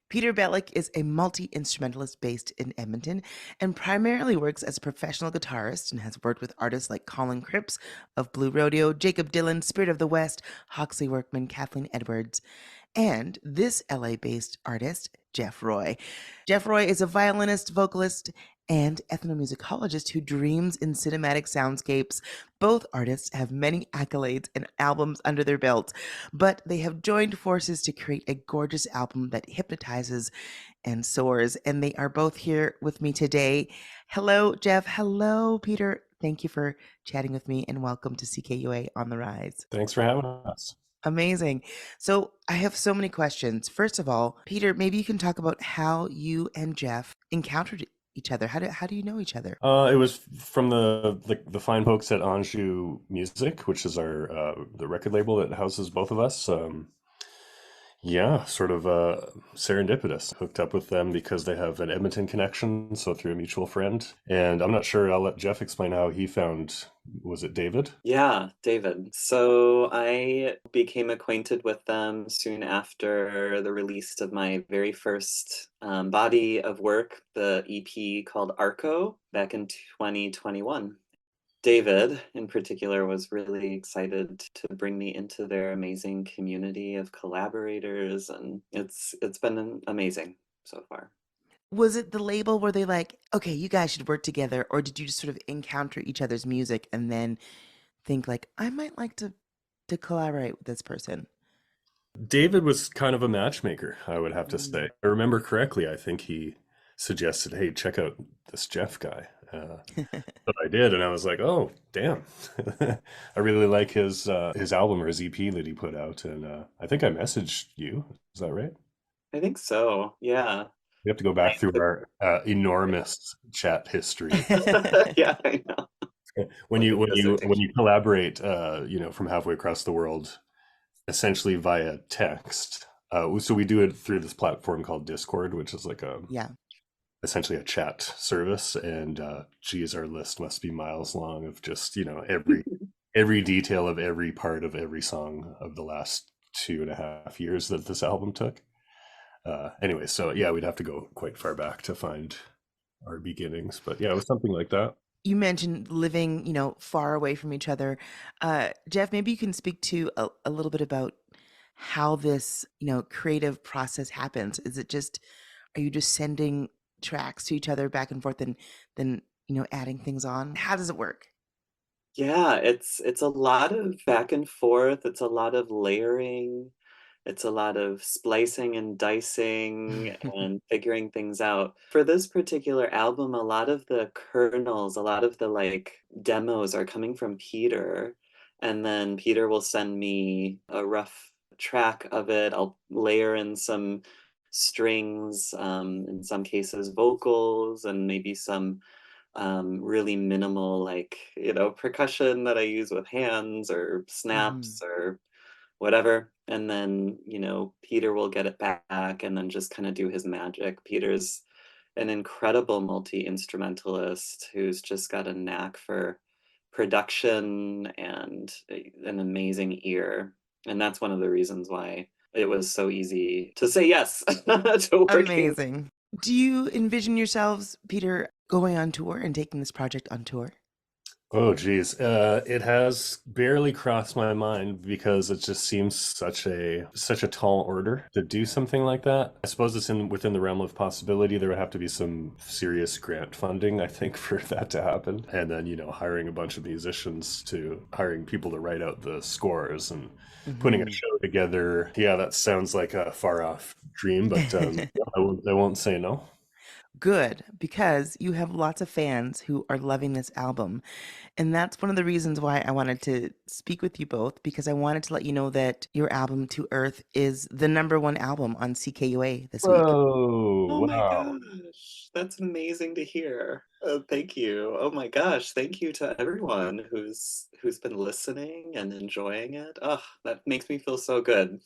Peter Belec is a multi-instrumentalist based in Edmonton and primarily works as a professional guitarist and has worked with artists like Colin Cripps of Blue Rodeo, Jacob Dylan, Spirit of the West, Hawksley Workman, Kathleen Edwards, and this LA-based artist, Jeff Roy. Jeff Roy is a violinist, vocalist, and ethnomusicologist who dreams in cinematic soundscapes. Both artists have many accolades and albums under their belts, but they have joined forces to create a gorgeous album that hypnotizes and soars. And they are both here with me today. Hello, Jeff. Hello, Peter. Thank you for chatting with me and welcome to CKUA on the Rise. Thanks for having us. Amazing. So I have so many questions. First of all, Peter, maybe you can talk about how you and Jeff encountered each other. How do you know each other? It was from the fine folks at Anjou Music, which is our the record label that houses both of us. Yeah, sort of serendipitous. Hooked up with them because they have an Edmonton connection, so through a mutual friend. And I'm not sure, I'll let Jeff explain how he found, was it David? Yeah, David. So I became acquainted with them soon after the release of my very first body of work, the EP called Arco, back in 2021. David, in particular, was really excited to bring me into their amazing community of collaborators, and it's been amazing so far. Was it the label where they like, okay, you guys should work together, or did you just sort of encounter each other's music and then think like, I might like to collaborate with this person? David was kind of a matchmaker, I would have to say. Mm. I remember correctly, I think he suggested, hey, check out this Jeff guy. But I did, and I was like, oh, damn. I really like his album or his EP that he put out, and I think I messaged you. Is that right? I think so. Yeah. We have to go back through our enormous chat history. Yeah, I know. When Like you a when you when dissertation. you collaborate, from halfway across the world, essentially via text. So we do it through this platform called Discord, which is like a Yeah. essentially a chat service. And geez, our list must be miles long of just every detail of every part of every song of the last 2.5 years that this album took. Anyway, so yeah, we'd have to go quite far back to find our beginnings, but yeah, it was something like that. You mentioned living, far away from each other. Jeff, maybe you can speak to a little bit about how this, creative process happens. Are you just sending tracks to each other back and forth and then, adding things on? How does it work? Yeah, it's a lot of back and forth. It's a lot of layering. It's a lot of splicing and dicing and figuring things out. For this particular album, a lot of the kernels, a lot of the like demos are coming from Peter. And then Peter will send me a rough track of it. I'll layer in some strings, in some cases vocals, and maybe some really minimal, like, percussion that I use with hands or Mhm. snaps or whatever. And then, Peter will get it back and then just kind of do his magic. Peter's an incredible multi-instrumentalist who's just got a knack for production and an amazing ear. And that's one of the reasons why it was so easy to say yes to working. Amazing. Do you envision yourselves, Peter, going on tour and taking this project on tour? Oh, geez. It has barely crossed my mind because it just seems such a tall order to do something like that. I suppose it's in within the realm of possibility. There would have to be some serious grant funding, I think, for that to happen. And then, hiring a bunch of musicians to hiring people to write out the scores and putting a Mhm. show together. Yeah, that sounds like a far off dream, but I won't say no. Good, because you have lots of fans who are loving this album. And that's one of the reasons why I wanted to speak with you both, because I wanted to let you know that your album, To Earth, is the #1 album on CKUA this week. Oh Whoa, my wow. gosh, that's amazing to hear. Thank you. Oh my gosh, thank you to everyone who's been listening and enjoying it. Oh, that makes me feel so good.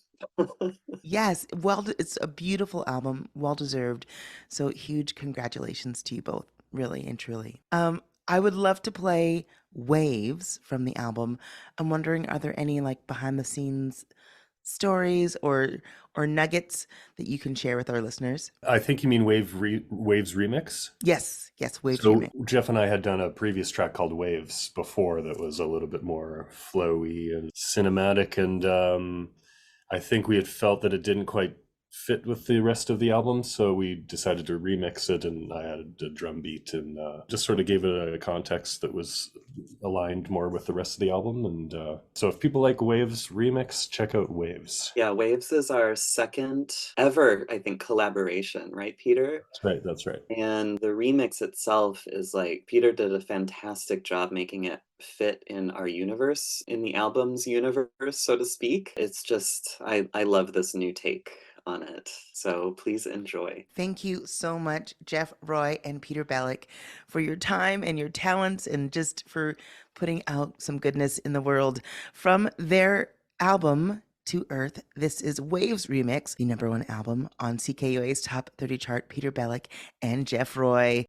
Yes, it's a beautiful album, well deserved. So huge congratulations to you both, really and truly. I would love to play Waves from the album. I'm wondering, are there any like behind the scenes stories or nuggets that you can share with our listeners? I think you mean Waves Remix. Yes, Waves So Remix. Jeff and I had done a previous track called Waves before that was a little bit more flowy and cinematic, and I think we had felt that it didn't quite fit with the rest of the album, so we decided to remix it, and I added a drum beat and just sort of gave it a context that was aligned more with the rest of the album. And so if people like Waves Remix, check out Waves. Yeah, Waves is our second ever, I think, collaboration, right, Peter? That's right, that's right. And the remix itself is like Peter did a fantastic job making it fit in our universe, in the album's universe, so to speak. It's just, I love this new take on it. So please enjoy. Thank you so much, Jeff Roy and Peter Belec, for your time and your talents and just for putting out some goodness in the world. From their album, To Earth, this is Waves Remix, the #1 album on CKUA's Top 30 chart, Peter Belec and Jeff Roy.